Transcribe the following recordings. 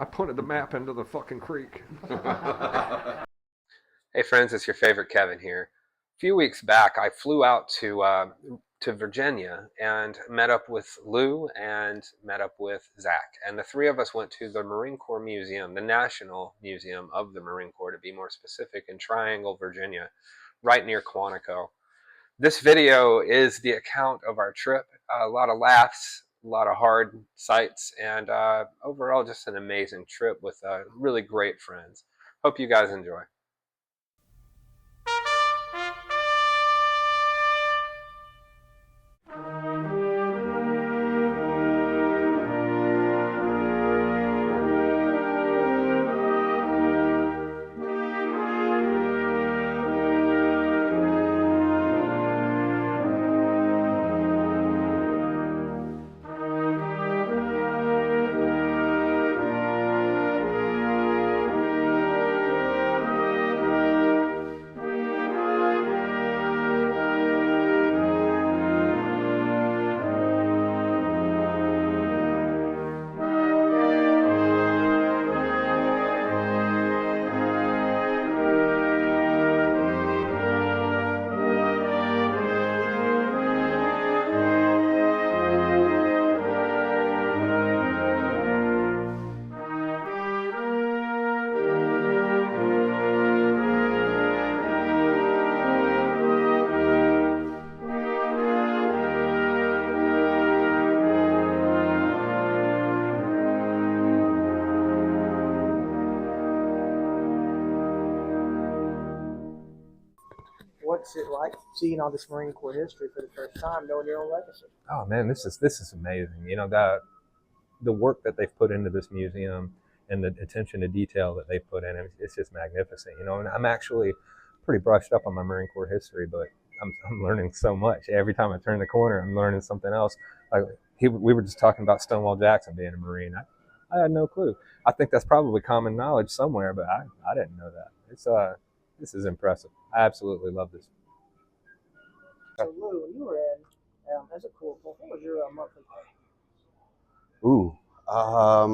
I pointed the map into the fucking creek. Hey friends, it's your favorite Kevin here. A few weeks back, I flew out to Virginia and met up with Lou and met up with Zach, and the three of us went to the Marine Corps Museum, the National Museum of the Marine Corps, to be more specific, in Triangle, Virginia, right near Quantico. This video is the account of our trip. A lot of laughs, a lot of hard sights, and overall just an amazing trip with really great friends. Hope you guys enjoy. What's it like seeing all this Marine Corps history for the first time, knowing your own legacy? Oh man, this is amazing. You know, the work that they've put into this museum and the attention to detail that they put in it, it's just magnificent. You know, and I'm actually pretty brushed up on my Marine Corps history, but I'm learning so much. Every time I turn the corner, I'm learning something else. Like we were just talking about Stonewall Jackson being a Marine. I had no clue. I think that's probably common knowledge somewhere, but I didn't know that. This is impressive. I absolutely love this. So, Lou, when you were in as a corporal, what was your monthly pay? Ooh, I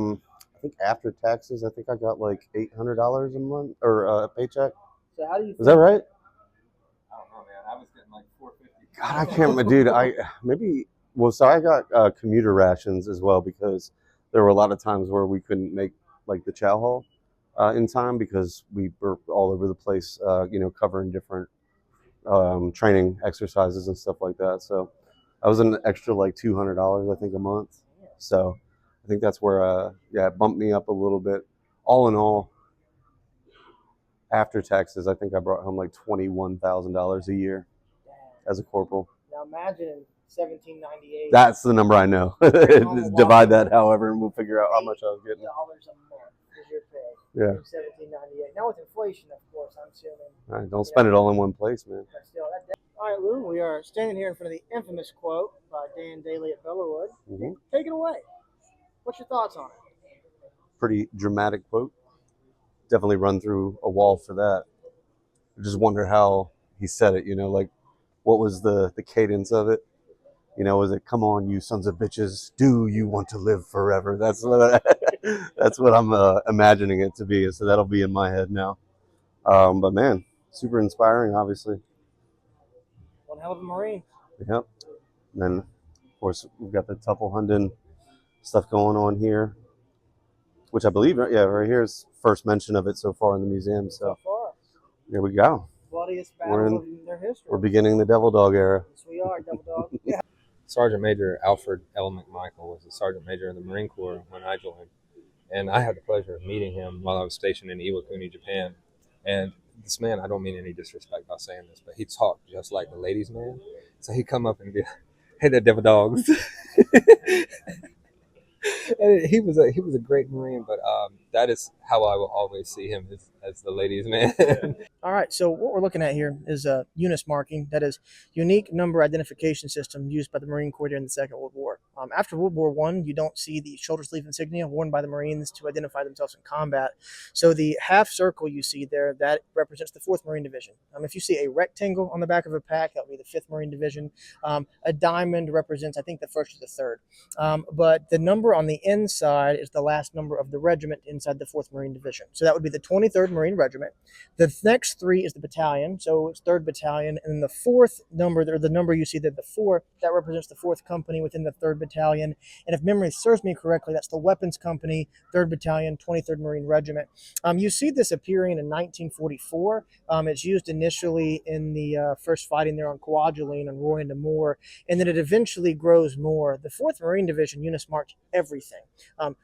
think after taxes, I think I got like $800 a month or a paycheck. So, how do you? Is that right? I don't know, man. I was getting like $450. God, I can't remember, dude. So I got commuter rations as well because there were a lot of times where we couldn't make like the chow hall in time because we were all over the place, covering different training exercises and stuff like that. So I was an extra like $200, I think, a month. So I think that's where, it bumped me up a little bit. All in all, after taxes, I think I brought home like $21,000 a year as a corporal. Now, imagine in 1798. That's the number I know. Divide that however, and we'll figure out how much I was getting. $8 a month is your pay. Yeah. In 1798. Now with inflation, of course, I'm assuming. All right, don't spend it all in one place, man. But still, all right, Lou, we are standing here in front of the infamous quote by Dan Daly at Bellawood. Mm-hmm. Take it away. What's your thoughts on it? Pretty dramatic quote. Definitely run through a wall for that. I just wonder how he said it, like what was the cadence of it? Was it, come on, you sons of bitches, do you want to live forever? That's what I'm imagining it to be. So that'll be in my head now. But man, super inspiring, obviously. One hell of a Marine. Yep. And then, of course, we've got the Tuffle stuff going on here, which I believe, right here is first mention of it so far in the museum. So far. Here we go. Bloodiest battle in their history. We're beginning the Devil Dog era. Yes, we are, Devil Dog. Yeah. Sergeant Major Alfred L. McMichael was a Sergeant Major in the Marine Corps when I joined. And I had the pleasure of meeting him while I was stationed in Iwakuni, Japan. And this man, I don't mean any disrespect by saying this, but he talked just like the ladies' man. So he'd come up and be like, hey there, Devil Dogs. And he was a great Marine, but that is how I will always see him, as the ladies' man. All right, so what we're looking at here is a UNIS marking, that is unique number identification system used by the Marine Corps during the Second World War. After World War I, you don't see the shoulder sleeve insignia worn by the Marines to identify themselves in combat. So the half circle you see there, that represents the 4th Marine Division. If you see a rectangle on the back of a pack, that would be the 5th Marine Division. A diamond represents, I think, the 1st or the 3rd. But the number on the inside is the last number of the regiment inside the 4th Marine Division. So that would be the 23rd Marine Regiment. The next 3 is the battalion, so it's 3rd Battalion, and then the 4th number, or the number you see there, the 4, that represents the 4th Company within the 3rd Battalion, and if memory serves me correctly, that's the Weapons Company, 3rd Battalion, 23rd Marine Regiment. You see this appearing in 1944. It's used initially in the first fighting there on Kwajalein and Roy and Moore, and then it eventually grows more. The 4th Marine Division UNIS marks everything.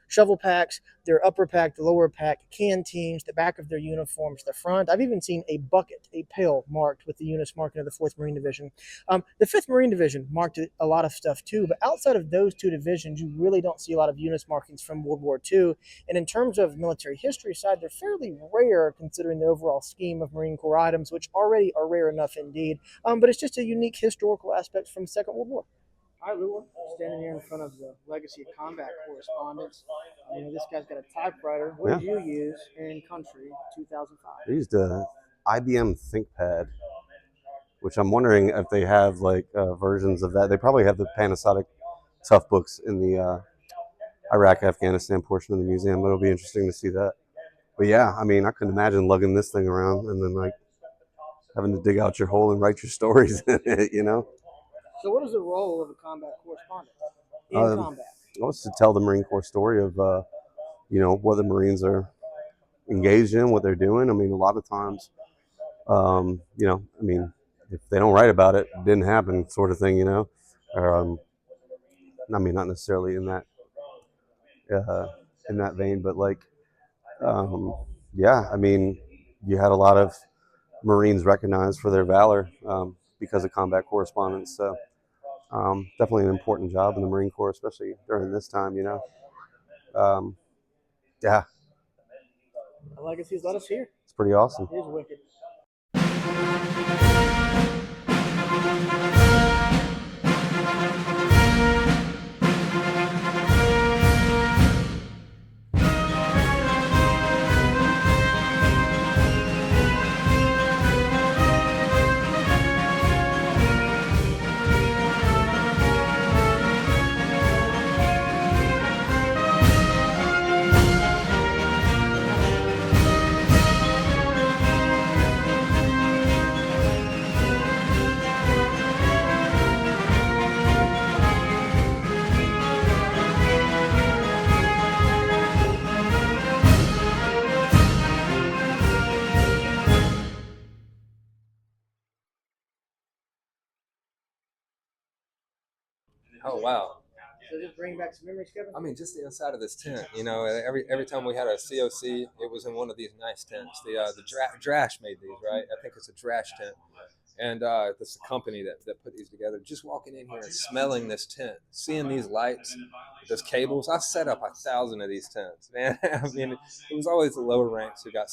Shovel packs, their upper pack, the lower pack, canteens, the back of their uniforms, the front. I've even seen a bucket, a pail marked with the UNIS marking of the 4th Marine Division. The 5th Marine Division marked a lot of stuff too, but outside of those 2 divisions, you really don't see a lot of UNIS markings from World War II. And in terms of military history side, they're fairly rare considering the overall scheme of Marine Corps items, which already are rare enough indeed. But it's just a unique historical aspect from the Second World War. All right, Lou, standing here in front of the Legacy of Combat correspondence. This guy's got a typewriter. What did you use in country 2005? I used a IBM ThinkPad, which I'm wondering if they have like versions of that. They probably have the Panasonic Tough books in the Iraq-Afghanistan portion of the museum. It'll be interesting to see that. But yeah, I mean, I couldn't imagine lugging this thing around and then like having to dig out your hole and write your stories in it, you know? So what is the role of a combat correspondent in combat? Well, it's to tell the Marine Corps story of, what the Marines are engaged in, what they're doing. I mean, a lot of times, if they don't write about it, it didn't happen sort of thing, or, not necessarily in that vein, but like, you had a lot of Marines recognized for their valor because of combat correspondence. So definitely an important job in the Marine Corps, especially during this time, yeah. The legacies let us hear. It's pretty awesome. It is wicked. Oh wow! So just bring back some memories, Kevin. I mean, just the inside of this tent. Every time we had a COC, it was in one of these nice tents. The Drash made these, right? I think it's a Drash tent, and this company that put these together. Just walking in here and smelling this tent, seeing these lights, those cables. I set up 1,000 of these tents, man. I mean, it was always the lower ranks who got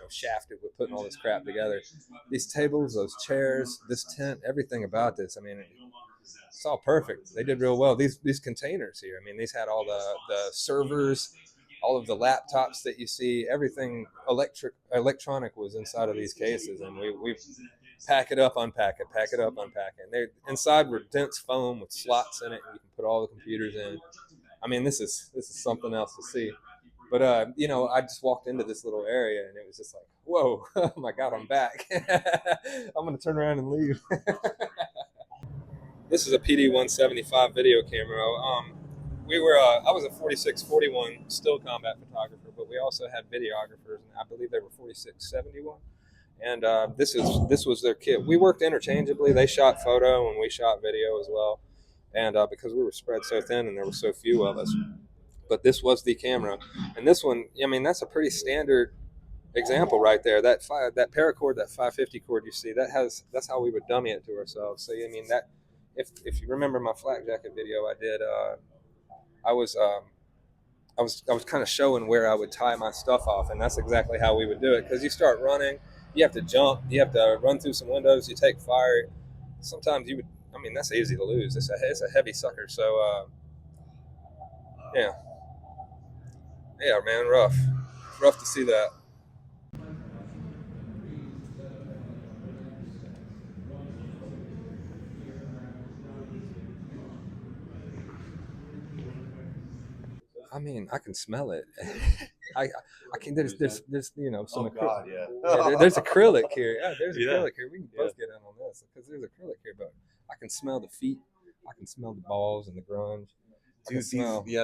shafted with putting all this crap together. These tables, those chairs, this tent, everything about this. I mean, it's all perfect. They did real well. These containers here. I mean, these had all the servers, all of the laptops that you see. Everything electronic was inside of these cases, and we pack it up, unpack it, pack it up, unpack it. And they inside were dense foam with slots in it, and you can put all the computers in. I mean, this is something else to see. But I just walked into this little area, and it was just like, whoa, oh my God, I'm back. I'm gonna turn around and leave. This is a PD-175 video camera. I was a 4641 still combat photographer, but we also had videographers, and I believe they were 4671. And this was their kit. We worked interchangeably. They shot photo, and we shot video as well. And because we were spread so thin, and there were so few of us, but this was the camera. And this one, I mean, that's a pretty standard example right there. That paracord, that 550 cord you see, that's how we would dummy it to ourselves. So I mean that. If you remember my flak jacket video I did, I was I was kind of showing where I would tie my stuff off, and that's exactly how we would do it. Because you start running, you have to jump, you have to run through some windows, you take fire. Sometimes you would, I mean, that's easy to lose. It's a heavy sucker. So yeah, yeah, man, rough. It's rough to see that. I mean, I can smell it. I I can. There's some there's acrylic here. Yeah, there's acrylic here. We can both get in on this because there's acrylic here, but I can smell the feet. I can smell the balls and the grunge. Dude,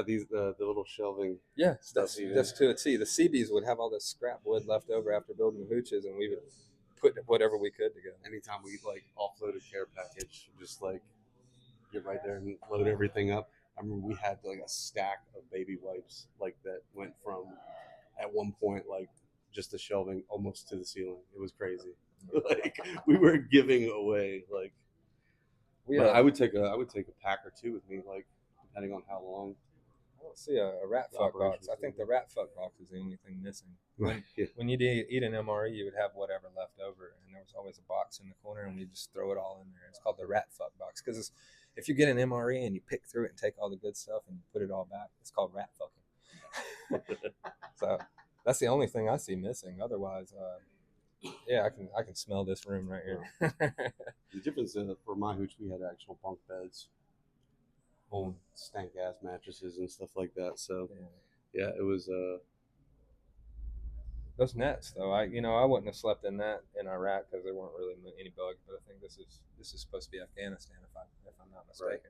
these the little shelving. Yeah, stuff. that's to a T. The CBs would have all this scrap wood left over after building the hooches, and we would put whatever we could together. Anytime we like offload a care package, just like get right there and load everything up. I remember we had like a stack of baby wipes like that went from at one point like just the shelving almost to the ceiling. It was crazy. Like we were giving away like. But I would take a pack or two with me, like depending on how long. I don't see a rat fuck box. I think the rat fuck box is the only thing missing. When you eat an MRE, you would have whatever left over, and there was always a box in the corner, and we just throw it all in there. It's called the rat fuck box because if you get an MRE and you pick through it and take all the good stuff and you put it all back, it's called rat fucking. So that's the only thing I see missing. Otherwise, yeah, I can smell this room right here. The difference for my hooch, we had actual bunk beds, old stank ass mattresses and stuff like that. So yeah, it was. Those nets, though, I wouldn't have slept in that in Iraq because there weren't really any bugs. But I think this is supposed to be Afghanistan, if I'm not mistaken. Right.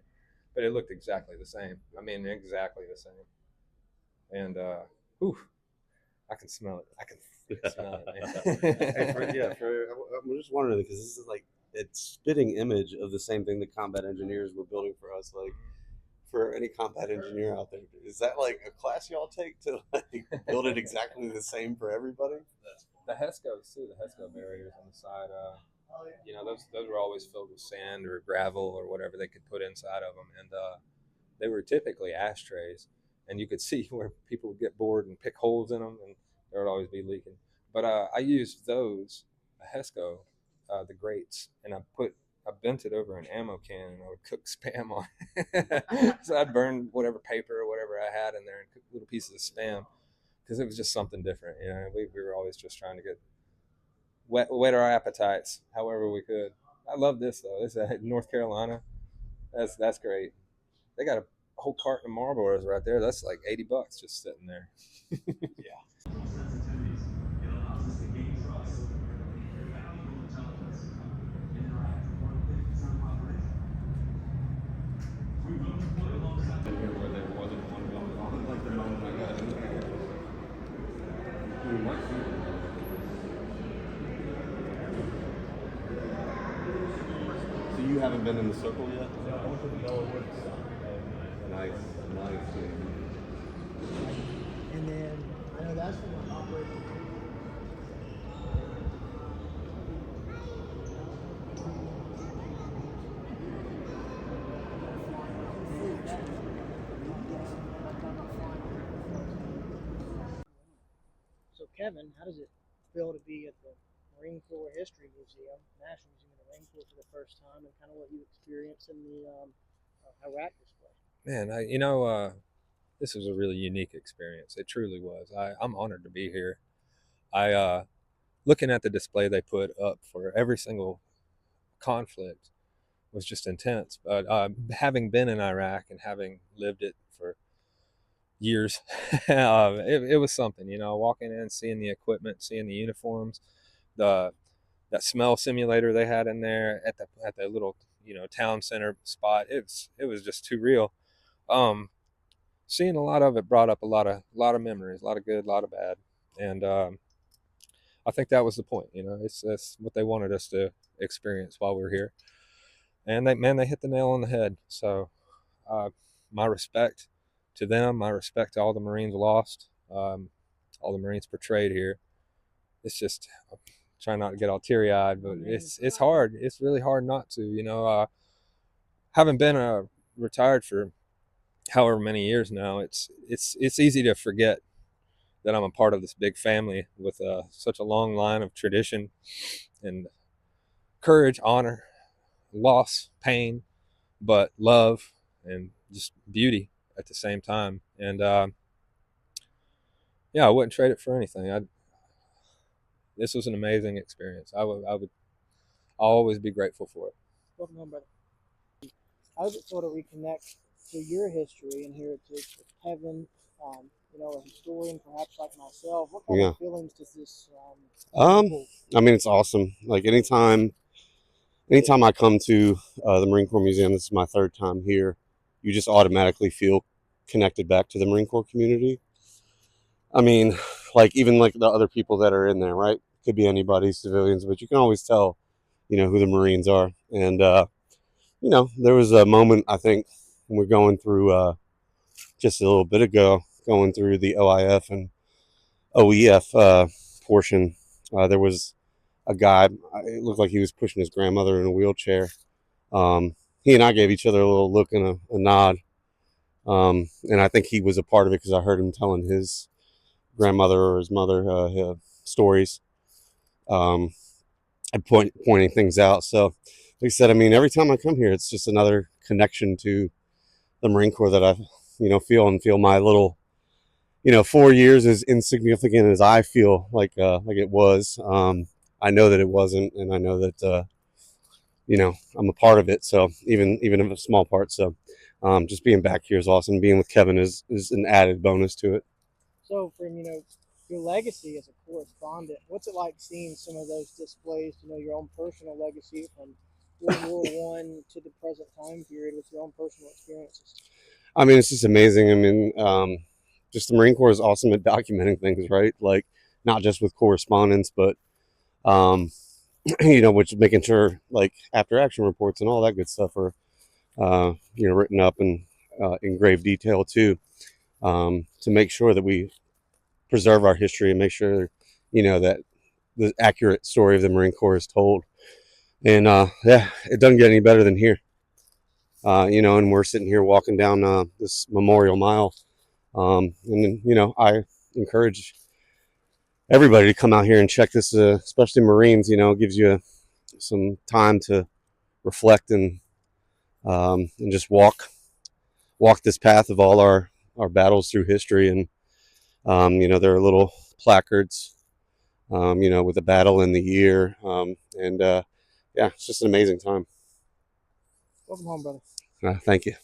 But it looked exactly the same. I mean, exactly the same. And I can smell it. I can smell it, man. I'm just wondering because this is like it's spitting image of the same thing the combat engineers were building for us. Like for any combat engineer out there, is that like a class y'all take to like build it exactly the same for everybody? The HESCOs too, the HESCO barriers on the side. Those were always filled with sand or gravel or whatever they could put inside of them, and they were typically ashtrays, and you could see where people would get bored and pick holes in them, and there would always be leaking. But I used those, a HESCO, the grates, and I bent it over an ammo can and I would cook Spam on it. So I'd burn whatever paper or whatever I had in there and cook little pieces of Spam because it was just something different. We were always just trying to get whet our appetites however we could. I love this though. This is North Carolina. That's great. They got a whole carton of Marlboros right there. That's like $80 just sitting there. Yeah. So you haven't been in the circle yet? Nice. And then I know that's the one operating. So Kevin, how does it feel to be at the Marine Corps History Museum, National Museum of the Marine Corps for the first time, and kind of what you experienced in the Iraq display? Man, this was a really unique experience. It truly was. I'm honored to be here. Looking at the display they put up for every single conflict was just intense. But having been in Iraq and having lived it for years, it was something. Walking in, seeing the equipment, seeing the uniforms, that smell simulator they had in there at the little town center spot. It was just too real. Seeing a lot of it brought up a lot of memories, a lot of good, a lot of bad, and I think that was the point. That's what they wanted us to experience while we were here, and they hit the nail on the head. So, my respect to them, my respect to all the Marines lost, all the Marines portrayed here. It's just I'm trying not to get all teary eyed, but it's hard. It's really hard not to. Having been retired for however many years now, it's easy to forget that I'm a part of this big family with such a long line of tradition and courage, honor, loss, pain, but love and just beauty at the same time. And yeah, I wouldn't trade it for anything. This was an amazing experience. I would always be grateful for it. Welcome home, brother. How does it feel to reconnect to your history and heritage with Kevin? A historian, perhaps like myself. What kind Yeah. of feelings does this? I mean, it's awesome. Like anytime I come to the Marine Corps Museum, this is my third time here, you just automatically feel connected back to the Marine Corps community. I mean, like even like the other people that are in there, right? Could be anybody, civilians, but you can always tell, who the Marines are. And there was a moment, I think, when we're going through just a little bit ago, going through the OIF and OEF portion. There was a guy. It looked like he was pushing his grandmother in a wheelchair. He and I gave each other a little look and a nod. And I think he was a part of it because I heard him telling his grandmother or his mother stories, and pointing things out. So, like I said, I mean, every time I come here, it's just another connection to the Marine Corps that I, feel my little, 4 years as insignificant as I feel like it was. I know that it wasn't, and I know that I'm a part of it. So even if a small part. So just being back here is awesome. Being with Kevin is an added bonus to it. So, from your legacy as a correspondent, what's it like seeing some of those displays? Your own personal legacy from World War I to the present time period with your own personal experiences. I mean, it's just amazing. I mean, just the Marine Corps is awesome at documenting things, right? Like not just with correspondence, but which is making sure like after action reports and all that good stuff are written up and in grave detail too, to make sure that we preserve our history and make sure that the accurate story of the Marine Corps is told. And yeah, it doesn't get any better than here. And we're sitting here walking down this Memorial Mile, and then I encourage everybody to come out here and check this, especially Marines. It gives you some time to reflect and just walk this path of all our battles through history. And there are little placards, with the battle and the year, and yeah, it's just an amazing time. Welcome home, brother. Thank you.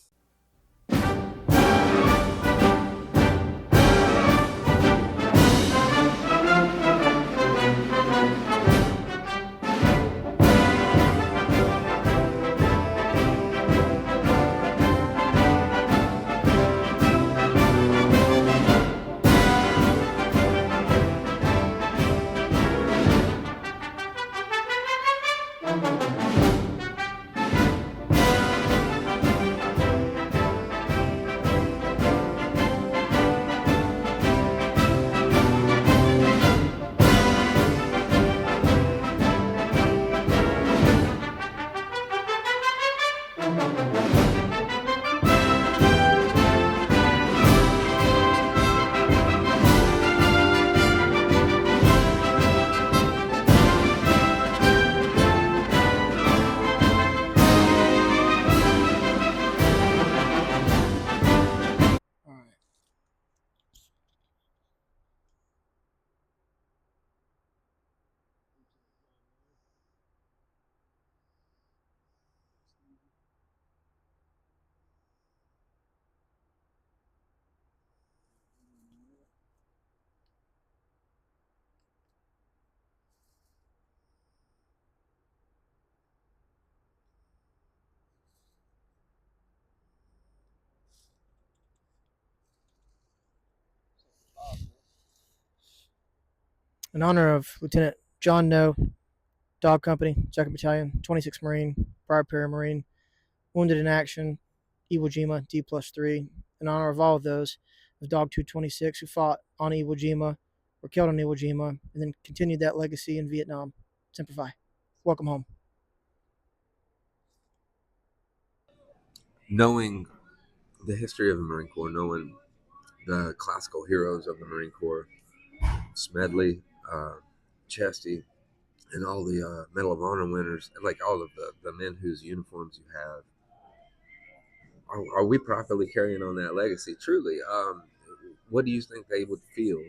In honor of Lieutenant John No, Dog Company, 2nd Battalion, 26th Marine, Prior Paramarine, wounded in action, Iwo Jima, D+3. In honor of all of those of Dog 226 who fought on Iwo Jima, were killed on Iwo Jima, and then continued that legacy in Vietnam. Semper Fi. Welcome home. Knowing the history of the Marine Corps, knowing the classical heroes of the Marine Corps, Smedley, uh, Chesty, and all the Medal of Honor winners, like all of the men whose uniforms you have. Are we properly carrying on that legacy? Truly, what do you think they would feel?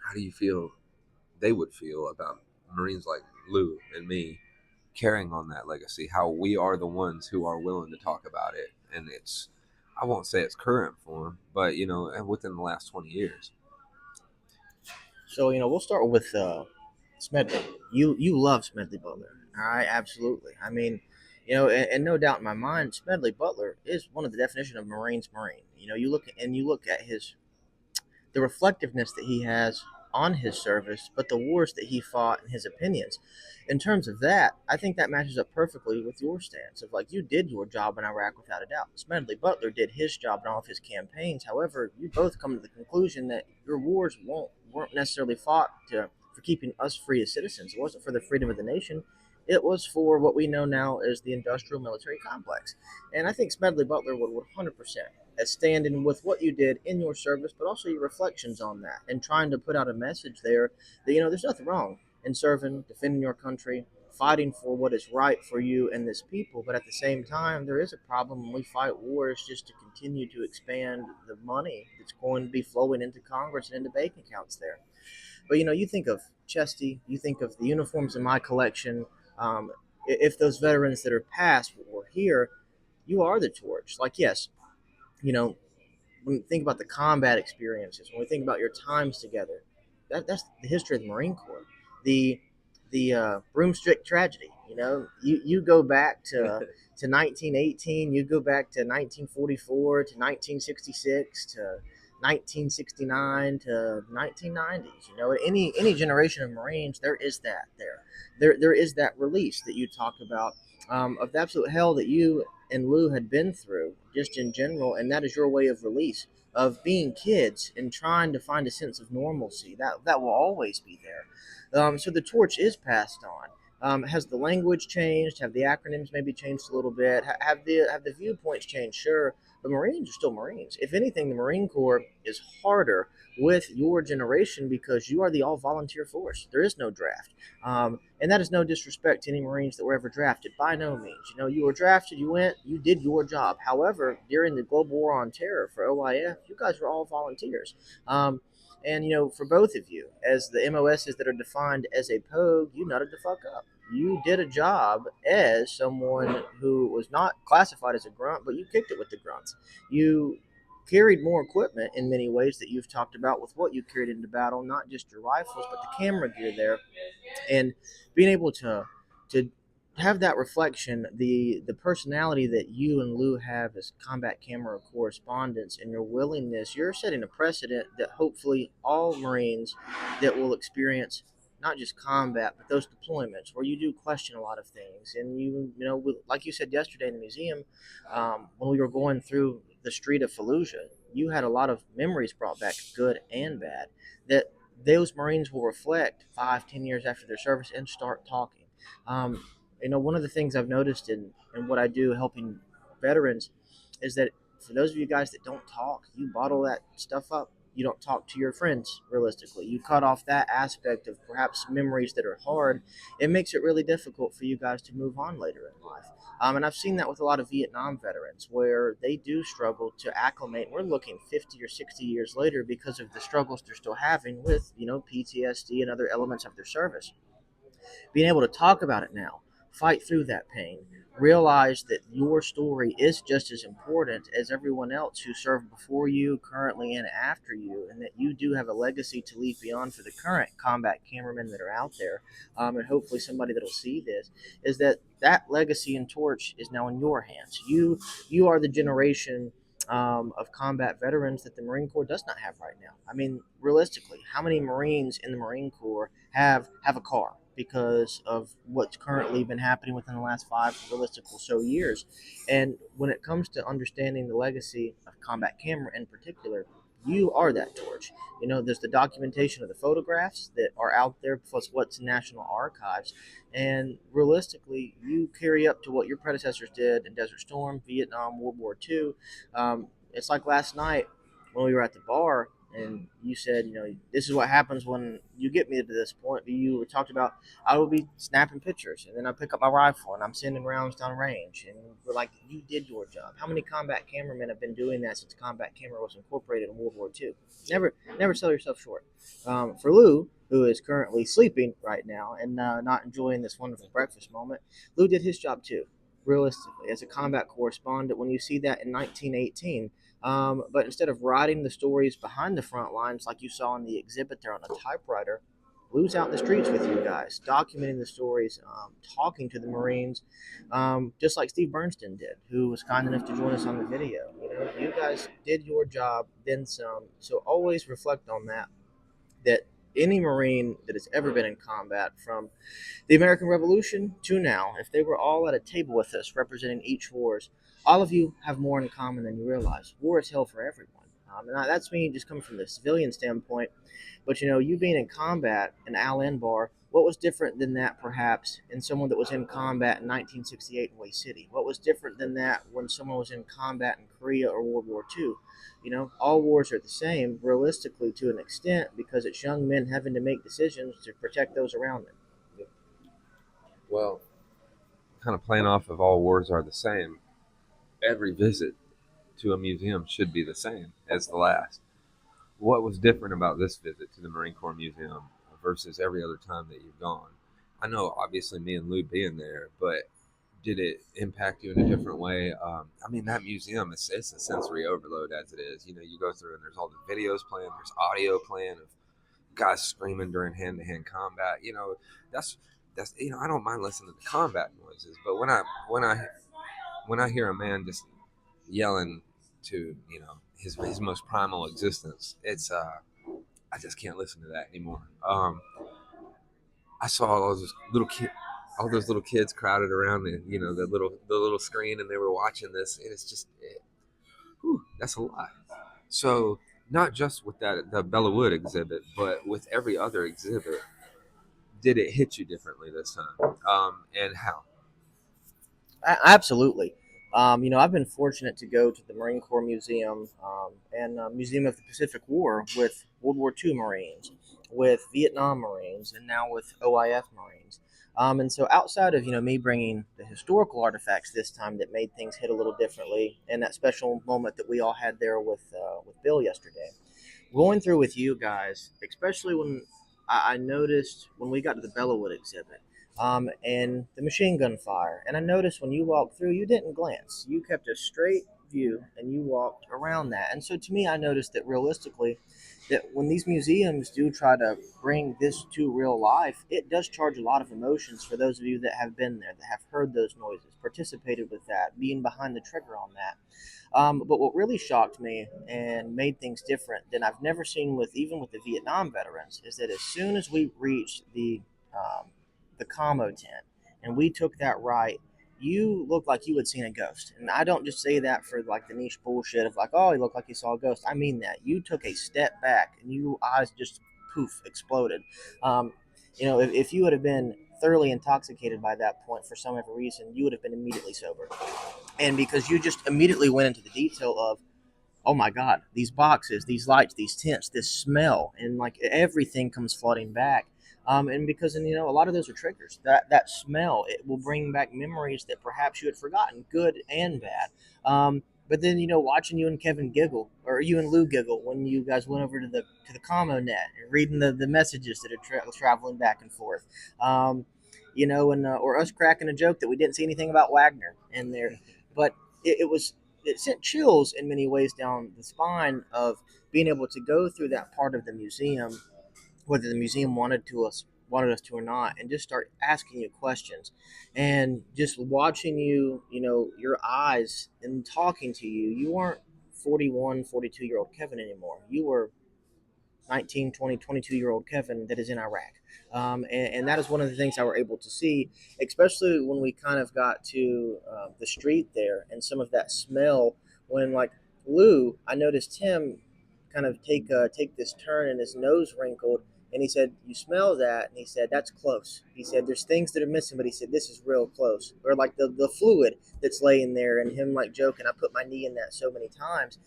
How do you feel they would feel about Marines like Lou and me carrying on that legacy? How we are the ones who are willing to talk about it, and it's, I won't say it's current form, but within the last 20 years. So we'll start with Smedley. You love Smedley Butler, all right? Absolutely. I mean, and no doubt in my mind, Smedley Butler is one of the definition of Marines Marine. You look at his the reflectiveness that he has on his service, but the wars that he fought and his opinions. In terms of that, I think that matches up perfectly with your stance of like you did your job in Iraq without a doubt. Smedley Butler did his job in all of his campaigns. However, you both come to the conclusion that your wars weren't necessarily fought for keeping us free as citizens. It wasn't for the freedom of the nation. It was for what we know now as the industrial military complex. And I think Smedley Butler would 100% as standing with what you did in your service, but also your reflections on that and trying to put out a message there that, there's nothing wrong in serving, defending your country, fighting for what is right for you and this people. But at the same time, there is a problem when we fight wars just to continue to expand the money that's going to be flowing into Congress and into bank accounts there. But, you think of Chesty, you think of the uniforms in my collection. If those veterans that are past were here, you are the torch. Like, yes, you know, when we think about the combat experiences, when we think about your times together, that's the history of the Marine Corps. The broomstick tragedy. You go back to 1918, you go back to 1944 to 1966 to 1969 to 1990s. Any generation of Marines, there is that there is that release that you talk about of the absolute hell that you and Lou had been through just in general, and that is your way of release of being kids and trying to find a sense of normalcy. That will always be there. So the torch is passed on. Has the language changed? Have the acronyms maybe changed a little bit? Have the viewpoints changed? Sure, but Marines are still Marines. If anything, the Marine Corps is harder with your generation because you are the all-volunteer force. There is no draft, and that is no disrespect to any Marines that were ever drafted. By no means. You were drafted, you went, you did your job. However, during the Global War on Terror for OIF, you guys were all volunteers. And for both of you, as the MOSs that are defined as a pogue, you nutted the fuck up. You did a job as someone who was not classified as a grunt, but you kicked it with the grunts. You carried more equipment in many ways that you've talked about with what you carried into battle, not just your rifles, but the camera gear there, and being able to have that reflection, the personality that you and Lou have as combat camera correspondents, and your willingness, you're setting a precedent that hopefully all Marines that will experience not just combat but those deployments where you do question a lot of things, and like you said yesterday in the museum, when we were going through the street of Fallujah, you had a lot of memories brought back, good and bad, that those Marines will reflect 5-10 years after their service and start talking. One of the things I've noticed in what I do helping veterans is that for those of you guys that don't talk, you bottle that stuff up. You don't talk to your friends realistically. You cut off that aspect of perhaps memories that are hard. It makes it really difficult for you guys to move on later in life. And I've seen that with a lot of Vietnam veterans where they do struggle to acclimate. We're looking 50 or 60 years later because of the struggles they're still having with, PTSD and other elements of their service. Being able to talk about it now, fight through that pain, realize that your story is just as important as everyone else who served before you, currently, and after you, and that you do have a legacy to leave beyond for the current combat cameramen that are out there, and hopefully somebody that'll see this, is that legacy and torch is now in your hands. You are the generation of combat veterans that the Marine Corps does not have right now. I mean, realistically, how many Marines in the Marine Corps have a car because of what's currently been happening within the last 5 realistic or so years? And when it comes to understanding the legacy of combat camera in particular, you are that torch. There's the documentation of the photographs that are out there, plus what's in National Archives. And realistically, you carry up to what your predecessors did in Desert Storm, Vietnam, World War II. it's like last night when we were at the bar and you said, this is what happens when you get me to this point. You talked about I will be snapping pictures, and then I pick up my rifle and I'm sending rounds down range. And we're like, you did your job. How many combat cameramen have been doing that since combat camera was incorporated in World War II? Never sell yourself short. For Lou, who is currently sleeping right now and not enjoying this wonderful breakfast moment, Lou did his job too. Realistically, as a combat correspondent, when you see that in 1918. But instead of writing the stories behind the front lines like you saw in the exhibit there on a typewriter, Lou's out in the streets with you guys, documenting the stories, talking to the Marines, just like Steve Bernstein did, who was kind enough to join us on the video. You guys did your job, then some. So always reflect on that any Marine that has ever been in combat, from the American Revolution to now, if they were all at a table with us representing each wars, all of you have more in common than you realize. War is hell for everyone. And that's me just coming from the civilian standpoint. But you being in combat in Al Anbar, what was different than that perhaps in someone that was in combat in 1968 in Way City? What was different than that when someone was in combat in Korea or World War II? All wars are the same realistically to an extent because it's young men having to make decisions to protect those around them. Well, kind of playing off of all wars are the same. Every visit to a museum should be the same as the last. What was different about this visit to the Marine Corps Museum versus every other time that you've gone? I know, obviously, me and Lou being there, but did it impact you in a different way? I mean, that museum, it's a sensory overload as it is. You go through and there's all the videos playing, there's audio playing of guys screaming during hand-to-hand combat. That's I don't mind listening to combat noises, but when I hear a man just yelling to his most primal existence, it's I just can't listen to that anymore. I saw all those little kids crowded around the little screen, and they were watching this, and it's just that's a lot. So not just with the Bella Wood exhibit, but with every other exhibit, did it hit you differently this time? And how? Absolutely. I've been fortunate to go to the Marine Corps Museum and Museum of the Pacific War with World War II Marines, with Vietnam Marines, and now with OIF Marines. And so outside of, me bringing the historical artifacts this time that made things hit a little differently, and that special moment that we all had there with Bill yesterday, going through with you guys, especially when I noticed when we got to the Bellawood exhibit, and the machine gun fire. And I noticed when you walked through, you didn't glance. You kept a straight view and you walked around that. And so to me, I noticed that realistically, that when these museums do try to bring this to real life, it does charge a lot of emotions for those of you that have been there, that have heard those noises, participated with that, being behind the trigger on that. But what really shocked me and made things different than I've never seen even with the Vietnam veterans is that as soon as we reached the commo tent and we took that right, you looked like you had seen a ghost. And I don't just say that for like the niche bullshit of like, oh, he looked like he saw a ghost. I mean that. You took a step back and your eyes just poof exploded. If you would have been thoroughly intoxicated by that point for some other reason, you would have been immediately sober. And because you just immediately went into the detail of, oh my God, these boxes, these lights, these tents, this smell, and like everything comes flooding back. And because a lot of those are triggers. That smell, it will bring back memories that perhaps you had forgotten, good and bad. But then watching you and Kevin giggle, or you and Lou giggle when you guys went over to the commo net and reading the messages that are traveling back and forth. Or us cracking a joke that we didn't see anything about Wagner in there, but it sent chills in many ways down the spine of being able to go through that part of the museum, whether the museum wanted us to or not, and just start asking you questions and just watching your eyes and talking to you. You weren't 41, 42-year-old Kevin anymore. You were 19, 20, 22-year-old Kevin that is in Iraq. And that is one of the things I were able to see, especially when we kind of got to the street there and some of that smell. When like Lou, I noticed him kind of take this turn and his nose wrinkled And he said, "You smell that?" And he said, "That's close." He said, "There's things that are missing," but he said, "This is real close." Or like the fluid that's laying there, and him like joking, "I put my knee in that so many times."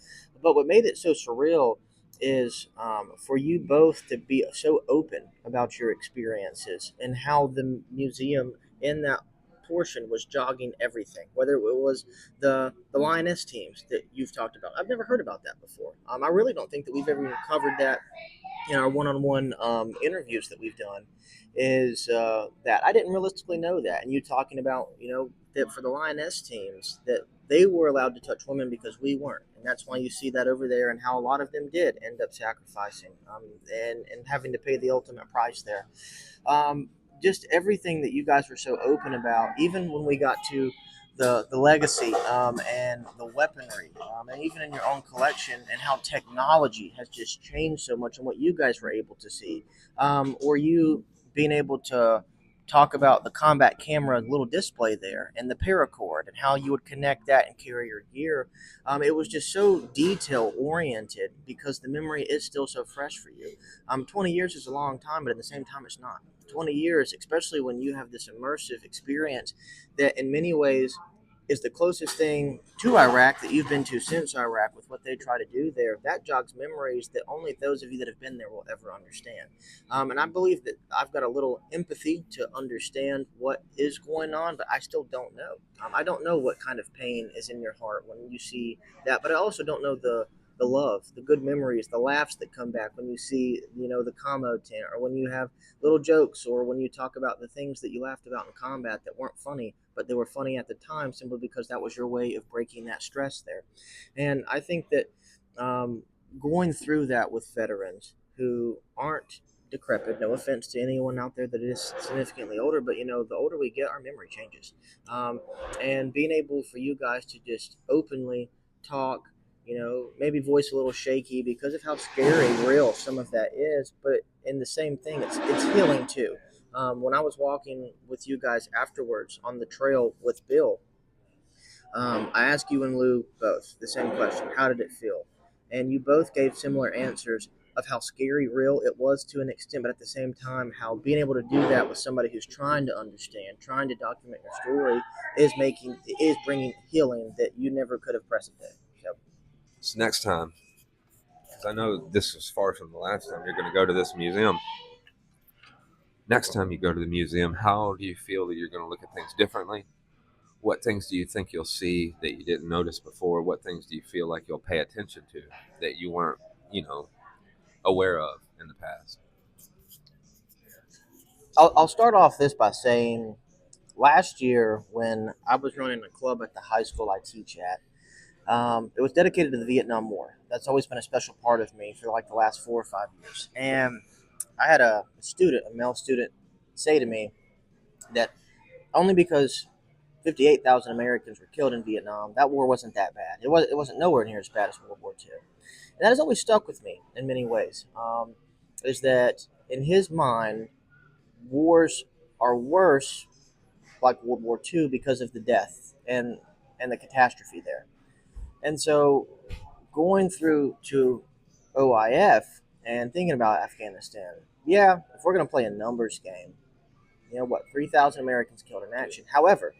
But what made it so surreal is for you both to be so open about your experiences and how the museum in that portion was jogging everything, whether it was the lioness teams that you've talked about. I've never heard about that before. I really don't think that we've ever even covered that in our one-on-one interviews that we've done. Is that I didn't realistically know that, and you talking about that for the lioness teams that they were allowed to touch women because we weren't, and that's why you see that over there, and how a lot of them did end up sacrificing and having to pay the ultimate price there. Just everything that you guys were so open about, even when we got to the legacy and the weaponry, and even in your own collection, and how technology has just changed so much, and what you guys were able to see, or you being able to talk about the combat camera little display there and the paracord and how you would connect that and carry your gear. It was just so detail oriented because the memory is still so fresh for you. 20 years is a long time, but at the same time, it's not. 20 years, especially when you have this immersive experience that in many ways is the closest thing to Iraq that you've been to since Iraq with what they try to do there. That jogs memories that only those of you that have been there will ever understand. And I believe that I've got a little empathy to understand what is going on, but I still don't know. I don't know what kind of pain is in your heart when you see that, but I also don't know the love, the good memories, the laughs that come back when you see, the commo tent, or when you have little jokes, or when you talk about the things that you laughed about in combat that weren't funny, but they were funny at the time simply because that was your way of breaking that stress there. And I think that going through that with veterans who aren't decrepit, no offense to anyone out there that is significantly older, but the older we get, our memory changes. And being able for you guys to just openly talk, maybe voice a little shaky because of how scary real some of that is, but in the same thing, it's healing too. When I was walking with you guys afterwards on the trail with Bill, I asked you and Lou both the same question: how did it feel? And you both gave similar answers of how scary real it was to an extent, but at the same time, how being able to do that with somebody who's trying to understand, trying to document your story, is bringing healing that you never could have precedent. So So next time, because I know this was far from the last time you're going to go to this museum. Next time you go to the museum, how do you feel that you're going to look at things differently? What things do you think you'll see that you didn't notice before? What things do you feel like you'll pay attention to that you weren't, aware of in the past? I'll start off this by saying last year when I was running a club at the high school I teach at, it was dedicated to the Vietnam War. That's always been a special part of me for like the last 4 or 5 years. And I had a male student, say to me that only because 58,000 Americans were killed in Vietnam, that war wasn't that bad. It wasn't nowhere near as bad as World War II. And that has always stuck with me in many ways. Is that in his mind, wars are worse, like World War II, because of the death and the catastrophe there. And so going through to OIF and thinking about Afghanistan, yeah, if we're going to play a numbers game, 3,000 Americans killed in action. However,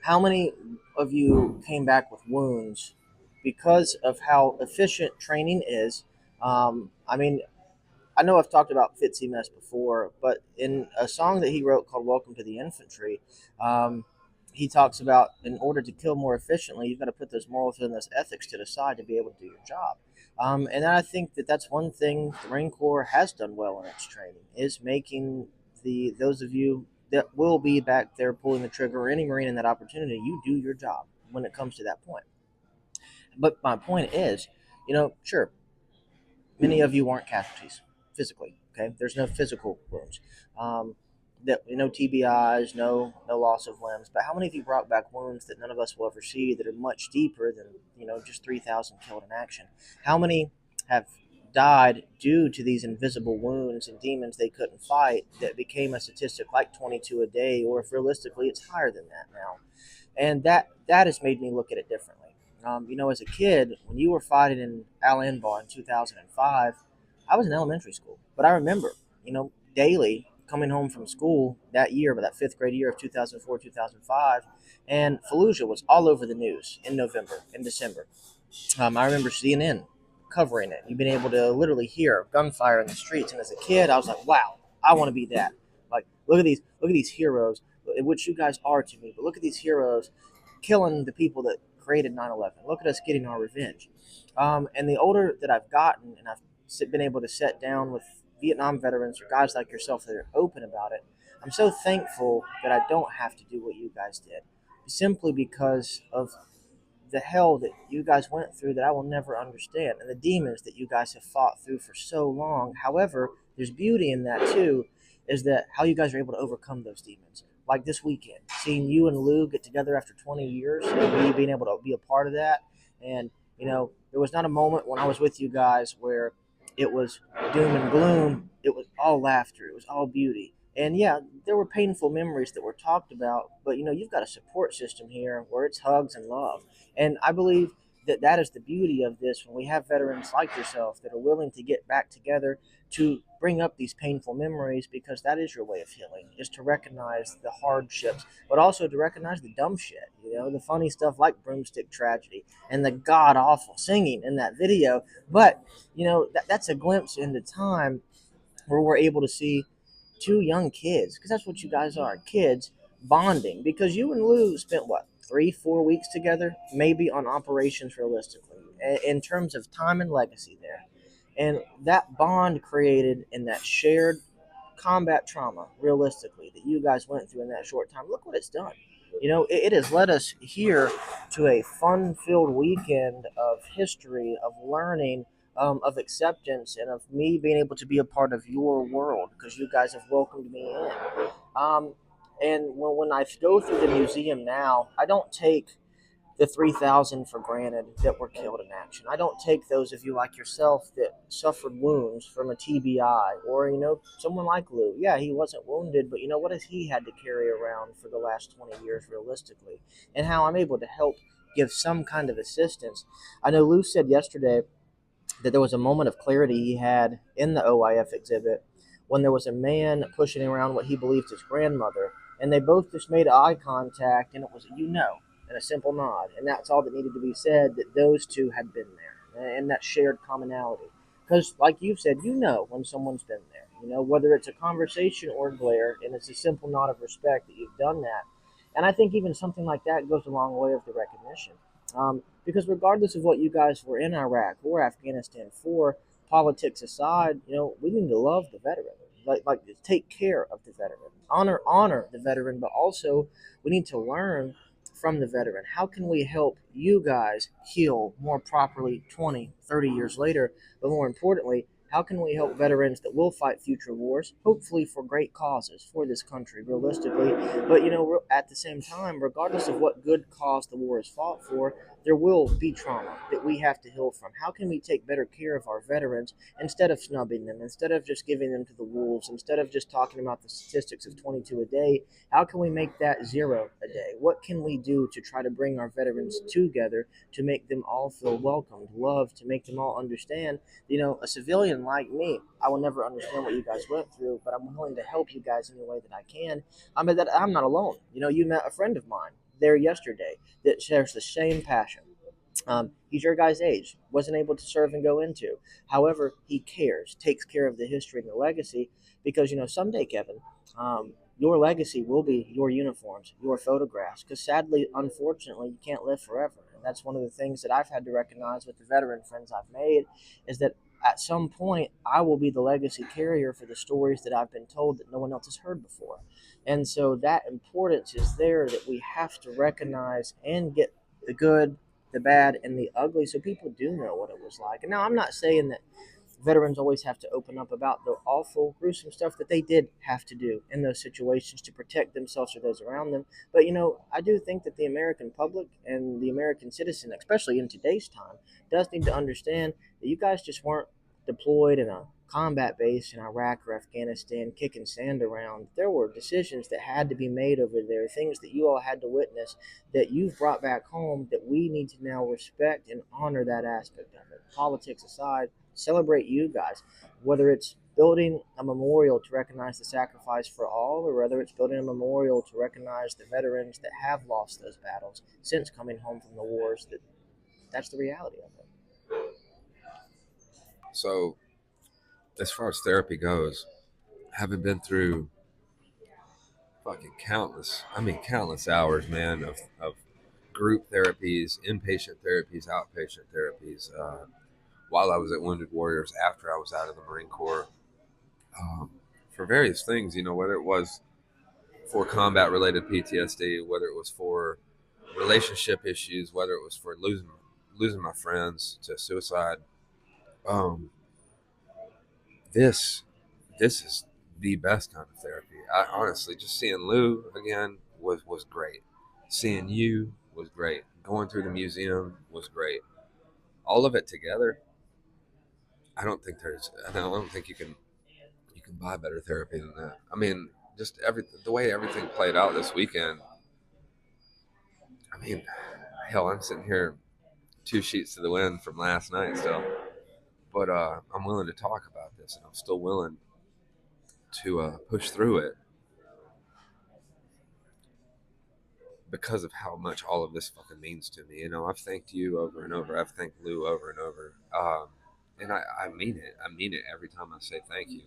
how many of you came back with wounds because of how efficient training is? I mean, I know I've talked about Fitzy Mess before, but in a song that he wrote called Welcome to the Infantry, he talks about in order to kill more efficiently, you've got to put those morals and those ethics to the side to be able to do your job. And I think that that's one thing the Marine Corps has done well in its training, is making those of you that will be back there pulling the trigger, or any Marine in that opportunity, you do your job when it comes to that point. But my point is, sure, many of you aren't casualties physically. Okay, there's no physical wounds. That no TBIs, no loss of limbs. But how many of you brought back wounds that none of us will ever see that are much deeper than just 3,000 killed in action? How many have died due to these invisible wounds and demons they couldn't fight that became a statistic like 22 a day, or if realistically it's higher than that now? And that has made me look at it differently. As a kid, when you were fighting in Al Anbar in 2005, I was in elementary school, but I remember, daily coming home from school that year, but that fifth grade year of 2004, 2005, and Fallujah was all over the news in November and December. I remember CNN covering it. You've been able to literally hear gunfire in the streets, and as a kid, I was like, "Wow, I want to be that." Like, look at these heroes, which you guys are to me. But look at these heroes killing the people that created 9/11. Look at us getting our revenge. And the older that I've gotten, and I've been able to sit down with Vietnam veterans or guys like yourself that are open about it, I'm so thankful that I don't have to do what you guys did, simply because of the hell that you guys went through that I will never understand, and the demons that you guys have fought through for so long. However, there's beauty in that too, is that how you guys are able to overcome those demons. Like this weekend, seeing you and Lou get together after 20 years, and me being able to be a part of that. And, there was not a moment when I was with you guys where it was doom and gloom. It was all laughter. It was all beauty. And yeah, there were painful memories that were talked about, but you've got a support system here where it's hugs and love. And I believe that that is the beauty of this when we have veterans like yourself that are willing to get back together to bring up these painful memories, because that is your way of healing, is to recognize the hardships, but also to recognize the dumb shit, the funny stuff like Broomstick Tragedy and the god awful singing in that video. But, that's a glimpse into time where we're able to see two young kids, because that's what you guys are, kids bonding. Because you and Lou spent what, 3-4 weeks together, maybe on operations realistically, in terms of time and legacy there, and that bond created in that shared combat trauma, realistically, that you guys went through in that short time. Look what it's done. It has led us here to a fun-filled weekend of history, of learning, of acceptance, and of me being able to be a part of your world, because you guys have welcomed me in. And when I go through the museum now, I don't take the 3,000 for granted that were killed in action. I don't take those of you like yourself that suffered wounds from a TBI, or someone like Lou. Yeah, he wasn't wounded, but what has he had to carry around for the last 20 years realistically, and how I'm able to help give some kind of assistance. I know Lou said yesterday that there was a moment of clarity he had in the OIF exhibit when there was a man pushing around what he believed his grandmother, and they both just made eye contact, and it was and a simple nod, and that's all that needed to be said, that those two had been there, and that shared commonality. Because, like you've said, when someone's been there, whether it's a conversation or a glare, and it's a simple nod of respect that you've done that. And I think even something like that goes a long way of the recognition. Because regardless of what you guys were in Iraq or Afghanistan for, politics aside, we need to love the veteran, like take care of the veteran, honor the veteran, but also we need to learn from the veteran. How can we help you guys heal more properly 20, 30 years later? But more importantly, how can we help veterans that will fight future wars, hopefully for great causes for this country, realistically? But, at the same time, regardless of what good cause the war is fought for, there will be trauma that we have to heal from. How can we take better care of our veterans instead of snubbing them, instead of just giving them to the wolves, instead of just talking about the statistics of 22 a day? How can we make that 0 a day? What can we do to try to bring our veterans together, to make them all feel welcomed, loved, to make them all understand? A civilian like me, I will never understand what you guys went through, but I'm willing to help you guys in any way that I can. That I'm not alone. You met a friend of mine there yesterday that shares the same passion. He's your guy's age, wasn't able to serve and go into. However, he cares, takes care of the history and the legacy, because, someday, Kevin, your legacy will be your uniforms, your photographs, because sadly, unfortunately, you can't live forever. And that's one of the things that I've had to recognize with the veteran friends I've made, is that at some point, I will be the legacy carrier for the stories that I've been told that no one else has heard before. And so that importance is there, that we have to recognize and get the good, the bad, and the ugly, so people do know what it was like. And now I'm not saying that veterans always have to open up about the awful, gruesome stuff that they did have to do in those situations to protect themselves or those around them. But, I do think that the American public and the American citizen, especially in today's time, does need to understand that you guys just weren't deployed in a combat base in Iraq or Afghanistan kicking sand around. There were decisions that had to be made over there, things that you all had to witness that you've brought back home, that we need to now respect and honor that aspect of it. Politics aside, celebrate you guys, whether it's building a memorial to recognize the sacrifice for all, or whether it's building a memorial to recognize the veterans that have lost those battles since coming home from the wars. That's the reality of it. So, as far as therapy goes, having been through fucking countless hours, man, of group therapies, inpatient therapies, outpatient therapies, while I was at Wounded Warriors, after I was out of the Marine Corps, for various things, whether it was for combat related PTSD, whether it was for relationship issues, whether it was for losing my friends to suicide. Um, this this is the best kind of therapy. I honestly, just seeing Lou again was great. Seeing you was great. Going through the museum was great. All of it together, I don't think you can buy better therapy than that. I mean, just the way everything played out this weekend. I mean, hell, I'm sitting here two sheets to the wind from last night still, but I'm willing to talk about this, and I'm still willing to push through it because of how much all of this fucking means to me. I've thanked you over and over. I've thanked Lou over and over, and I mean it. I mean it every time I say thank you,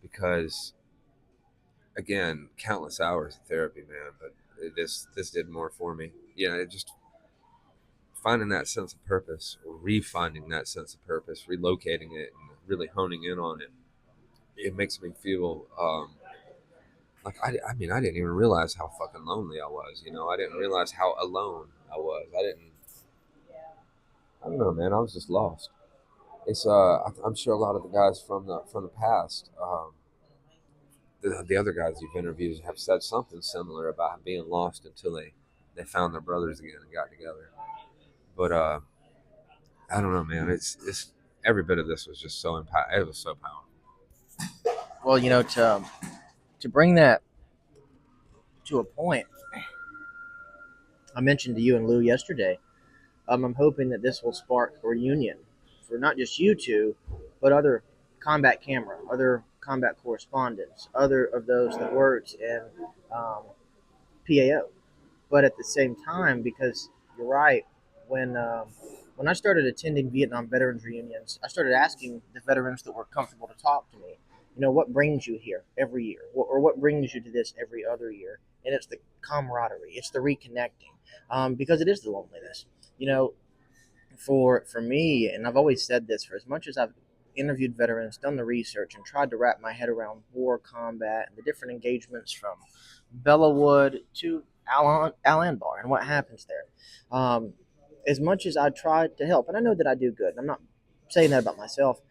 because again, countless hours of therapy, man. But this did more for me. It just finding that sense of purpose, or refinding that sense of purpose, relocating it, and really honing in on it. It makes me feel like I mean, I didn't even realize how fucking lonely I was. I didn't realize how alone I was. I don't know, man. I was just lost. It's I'm sure a lot of the guys from the past, the other guys you've interviewed have said something similar about being lost until they found their brothers again and got together. But I don't know, man. It's every bit of this was just so It was so powerful. Well, to bring that to a point, I mentioned to you and Lou yesterday. I'm hoping that this will spark a reunion for not just you two, but other combat camera, other combat correspondents, other of those that worked in PAO. But at the same time, because you're right, when I started attending Vietnam veterans reunions, I started asking the veterans that were comfortable to talk to me, what brings you here every year, or what brings you to this every other year? And it's the camaraderie, it's the reconnecting, because it is the loneliness. You know, for me, and I've always said this, for as much as I've interviewed veterans, done the research, and tried to wrap my head around war, combat, and the different engagements from Bellawood to Al Anbar and what happens there. As much as I tried to help, and I know that I do good, and I'm not saying that about myself,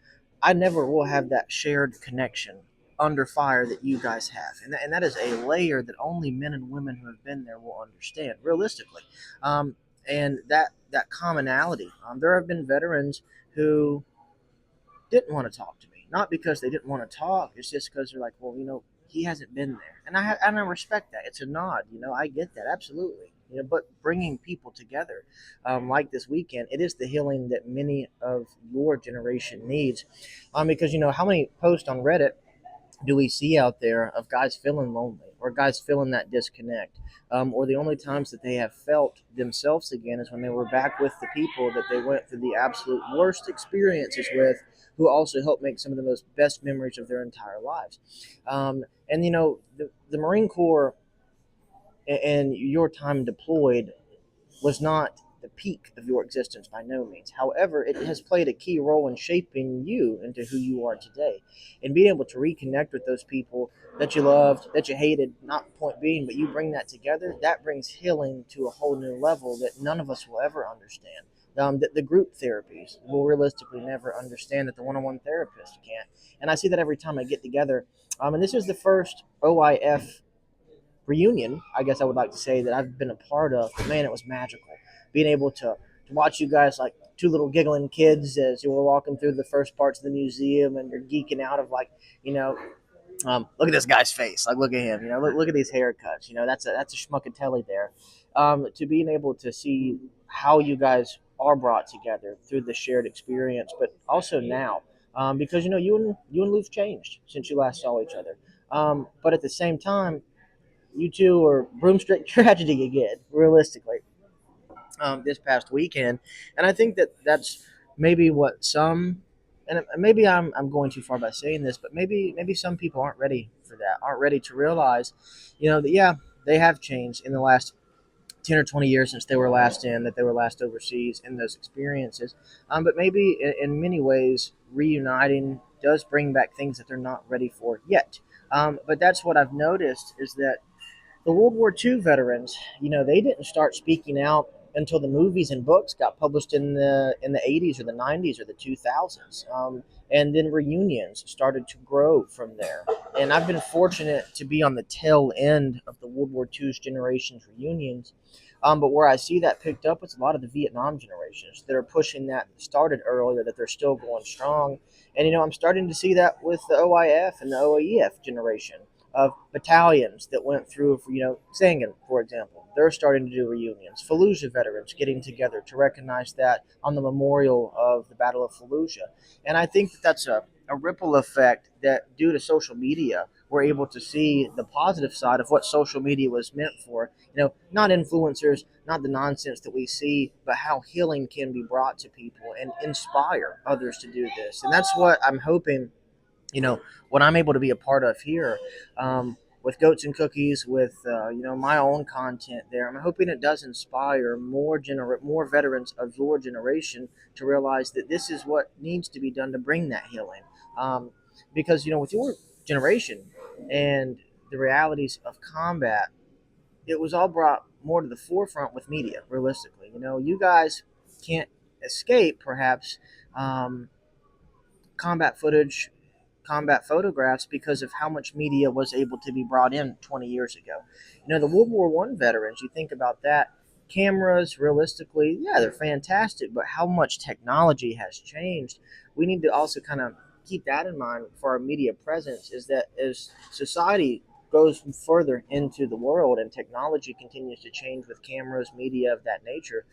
I never will have that shared connection under fire that you guys have. And that is a layer that only men and women who have been there will understand, realistically. And that commonality. There have been veterans who didn't want to talk to me, not because they didn't want to talk. It's just because they're like, well, he hasn't been there, and I respect that. It's a nod. I get that absolutely. But bringing people together, like this weekend, it is the healing that many of your generation needs, because how many posts on Reddit do we see out there of guys feeling lonely or guys feeling that disconnect, or the only times that they have felt themselves again is when they were back with the people that they went through the absolute worst experiences with, who also helped make some of the most best memories of their entire lives. And the Marine Corps and your time deployed was not the peak of your existence by no means. However, it has played a key role in shaping you into who you are today. And being able to reconnect with those people that you loved, that you hated, not the point being, but you bring that together, that brings healing to a whole new level that none of us will ever understand. The group therapies will realistically never understand, that the one-on-one therapist can't. And I see that every time I get together. And this is the first OIF reunion, I guess I would like to say, that I've been a part of. But man, it was magical. Being able to watch you guys like two little giggling kids as you were walking through the first parts of the museum, and you're geeking out of look at this guy's face. Like, look at him. Look at these haircuts. That's a schmuckatelli there. To being able to see how you guys are brought together through the shared experience, but also now, because you and Luke changed since you last saw each other. But at the same time, you two are broomstick tragedy again, realistically, this past weekend. And I think that that's maybe what some, and maybe I'm going too far by saying this, but maybe some people aren't ready for that, aren't ready to realize, that yeah, they have changed in the last 10 or 20 years since they were last that they were last overseas in those experiences. But maybe in many ways, reuniting does bring back things that they're not ready for yet. But that's what I've noticed is that the World War II veterans, they didn't start speaking out until the movies and books got published in the 80s or the 90s or the 2000s. And then reunions started to grow from there. And I've been fortunate to be on the tail end of the World War II's generation's reunions. But where I see that picked up, it's a lot of the Vietnam generations that are pushing that started earlier, that they're still going strong. And, I'm starting to see that with the OIF and the OEF generation of battalions that went through, Sangin, for example. They're starting to do reunions. Fallujah veterans getting together to recognize that on the memorial of the Battle of Fallujah. And I think that that's a ripple effect that, due to social media, we're able to see the positive side of what social media was meant for. Not influencers, not the nonsense that we see, but how healing can be brought to people and inspire others to do this. And that's what I'm hoping what I'm able to be a part of here, with Goats and Cookies, with my own content there. I'm hoping it does inspire more veterans of your generation to realize that this is what needs to be done to bring that healing. Because with your generation and the realities of combat, it was all brought more to the forefront with media. Realistically, you guys can't escape perhaps combat footage, combat photographs, because of how much media was able to be brought in 20 years ago. The World War One veterans, you think about that, cameras, realistically, yeah, they're fantastic, but how much technology has changed. We need to also kind of keep that in mind for our media presence, is that as society goes further into the world and technology continues to change with cameras, media of that nature,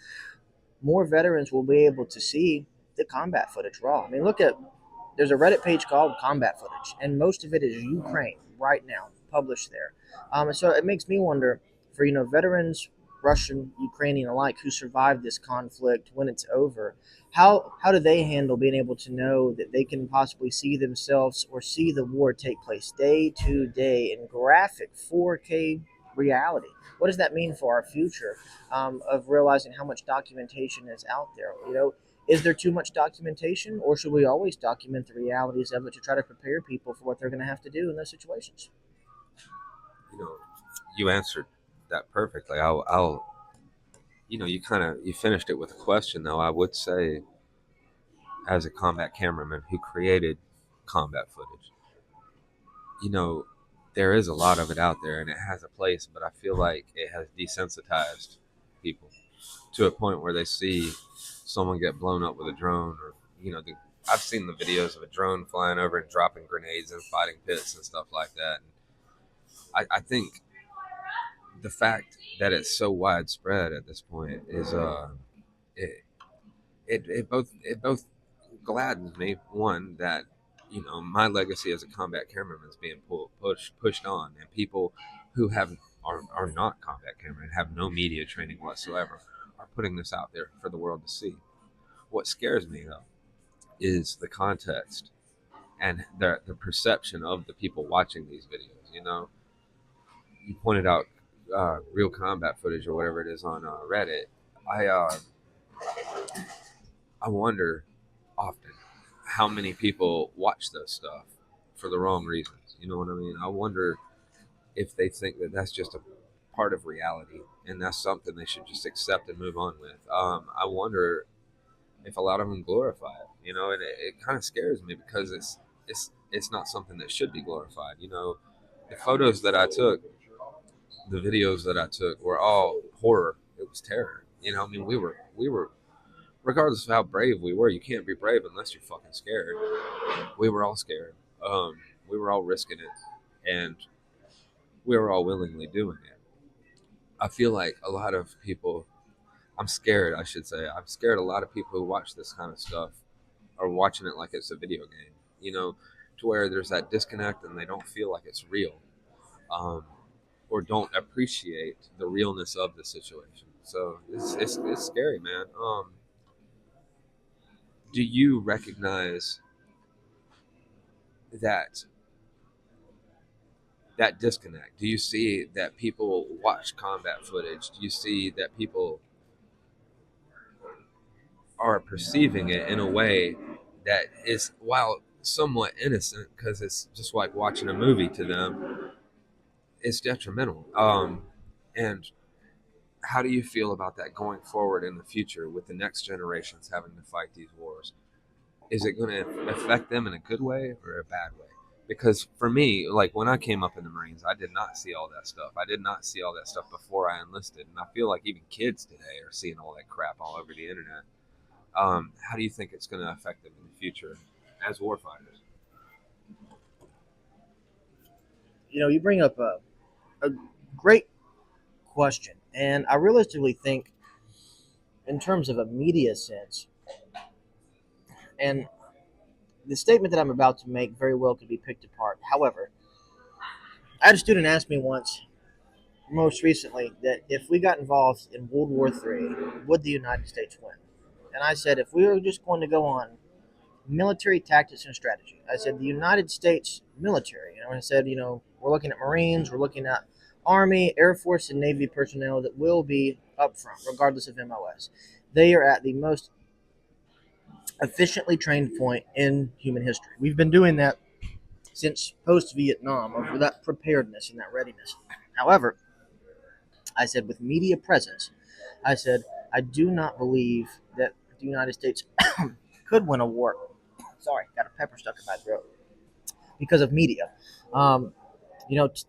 more veterans will be able to see the combat footage raw. I mean, there's a Reddit page called Combat Footage, and most of it is Ukraine right now, published there. So it makes me wonder, for veterans, Russian, Ukrainian alike, who survived this conflict when it's over, how do they handle being able to know that they can possibly see themselves or see the war take place day to day in graphic 4K reality? What does that mean for our future, of realizing how much documentation is out there? Is there too much documentation, or should we always document the realities of it to try to prepare people for what they're going to have to do in those situations? You answered that perfectly. You finished it with a question, though. I would say, as a combat cameraman who created combat footage, there is a lot of it out there and it has a place, but I feel like it has desensitized people to a point where they see someone get blown up with a drone, or I've seen the videos of a drone flying over and dropping grenades in fighting pits and stuff like that. And I think the fact that it's so widespread at this point is it, it both gladdens me, one, that my legacy as a combat cameraman is being pushed on, and people who are not combat cameramen, have no media training whatsoever, are putting this out there for the world to see. What scares me, though, is the context and the perception of the people watching these videos. You pointed out real combat footage or whatever it is on Reddit. I wonder often how many people watch those stuff for the wrong reasons. You know what I mean? I wonder if they think that that's just a part of reality and that's something they should just accept and move on with. I wonder if a lot of them glorify it, and it kind of scares me because it's not something that should be glorified. The photos that I took, the videos that I took were all horror. It was terror. I mean, we were regardless of how brave we were. You can't be brave unless you're fucking scared. We were all scared. We were all risking it, and we were all willingly doing it. I feel like a lot of people I'm scared, I should say. I'm scared a lot of people who watch this kind of stuff are watching it like it's a video game, you know, to where there's that disconnect and they don't feel like it's real, um, or don't appreciate the realness of the situation. So it's scary, man. Do you recognize that that disconnect? Do you see that people watch combat footage? Do you see that people are perceiving it in a way that is, while somewhat innocent, because it's just like watching a movie to them, it's detrimental. And how do you feel about that going forward in the future with the next generations having to fight these wars? Is it going to affect them in a good way or a bad way? Because for me, like when I came up in the Marines, I did not see all that stuff. I did not see all that stuff before I enlisted. And I feel like even kids today are seeing all that crap all over the internet. How do you think it's going to affect them in the future as warfighters? You bring up a great question, and I realistically think, in terms of a media sense, and the statement that I'm about to make very well could be picked apart. However, I had a student ask me once, most recently, that if we got involved in World War III, would the United States win? And I said, if we were just going to go on military tactics and strategy, I said the United States military, I said, we're looking at Marines, we're looking at Army, Air Force, and Navy personnel that will be up front, regardless of MOS. They are at the most efficiently trained point in human history. We've been doing that since post-Vietnam, of that preparedness and that readiness. However, I said with media presence, I said I do not believe that the United States could win a war. Sorry, got a pepper stuck in my throat because of media. Um,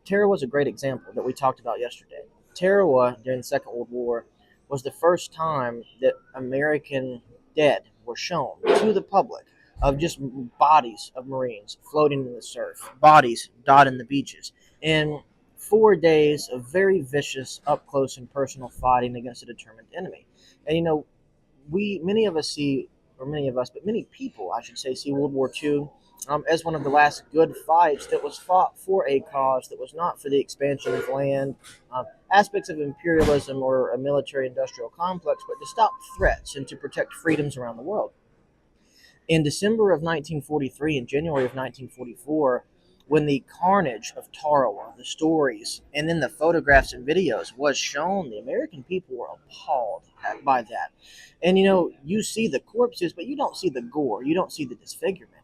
Tarawa was a great example that we talked about yesterday. Tarawa during the Second World War was the first time that American dead were shown to the public, of just bodies of Marines floating in the surf, bodies dotting the beaches, and 4 days of very vicious, up close and personal fighting against a determined enemy. And many of us see, or many of us, but many people, I should say, see World War II as one of the last good fights that was fought for a cause that was not for the expansion of land, aspects of imperialism or a military-industrial complex, but to stop threats and to protect freedoms around the world. In December of 1943 and January of 1944, when the carnage of Tarawa, the stories, and then the photographs and videos was shown, the American people were appalled by that. And you see the corpses, but you don't see the gore, you don't see the disfigurement.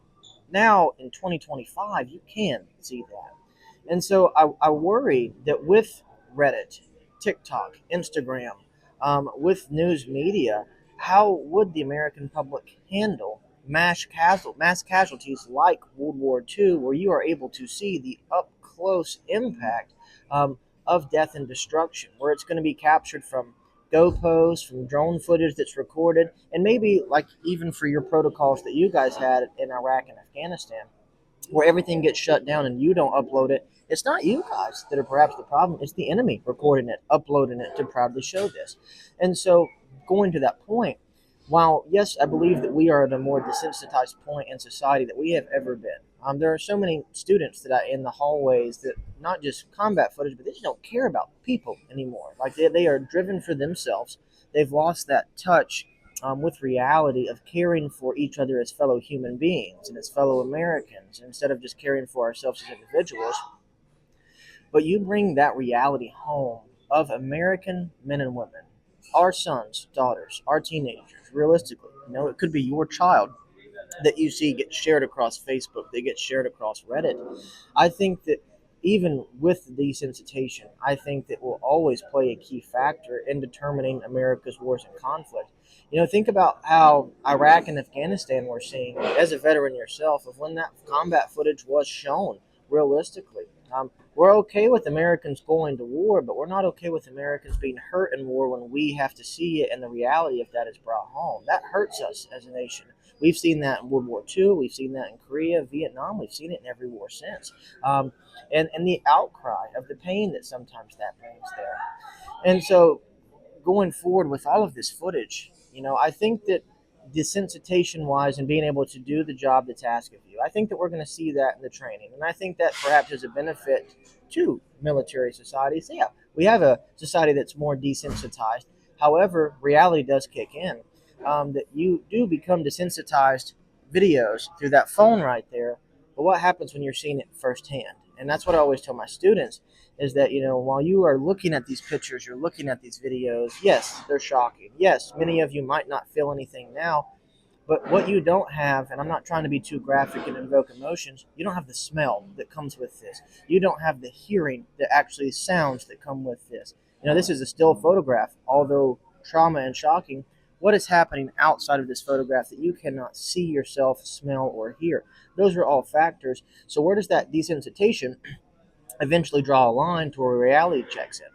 Now in 2025, you can see that. And so I worry that with Reddit, TikTok, Instagram, with news media, how would the American public handle mass casualties like World War II, where you are able to see the up close impact of death and destruction, where it's going to be captured from GoPros, from drone footage that's recorded, and maybe like even for your protocols that you guys had in Iraq and Afghanistan, where everything gets shut down and you don't upload it. It's not you guys that are perhaps the problem. It's the enemy recording it, uploading it to proudly show this. And so, going to that point, while yes, I believe that we are at a more desensitized point in society that we have ever been. There are so many students that in the hallways that not just combat footage, but they just don't care about people anymore. Like they are driven for themselves. They've lost that touch with reality of caring for each other as fellow human beings and as fellow Americans, instead of just caring for ourselves as individuals. But you bring that reality home of American men and women, our sons, daughters, our teenagers, realistically. It could be your child that you see get shared across Facebook, they get shared across Reddit. I think that even with desensitization, I think that will always play a key factor in determining America's wars and conflict. Think about how Iraq and Afghanistan were seeing, as a veteran yourself, of when that combat footage was shown realistically. We're okay with Americans going to war, but we're not okay with Americans being hurt in war when we have to see it and the reality of that is brought home. That hurts us as a nation. We've seen that in World War II. We've seen that in Korea, Vietnam. We've seen it in every war since. And the outcry of the pain that sometimes that brings there. And so going forward with all of this footage, I think that desensitization wise and being able to do the job that's asked of you, I think that we're going to see that in the training. And I think that perhaps is a benefit to military societies. Yeah, we have a society that's more desensitized. However, reality does kick in, that you do become desensitized videos through that phone right there. But what happens when you're seeing it firsthand? And that's what I always tell my students is that, while you are looking at these pictures, you're looking at these videos, yes, they're shocking. Yes, many of you might not feel anything now, but what you don't have, and I'm not trying to be too graphic and invoke emotions, you don't have the smell that comes with this. You don't have the hearing, the actually sounds that come with this. This is a still photograph, although trauma and shocking. What is happening outside of this photograph that you cannot see yourself, smell, or hear? Those are all factors. So where does that desensitization eventually draw a line to where reality checks in?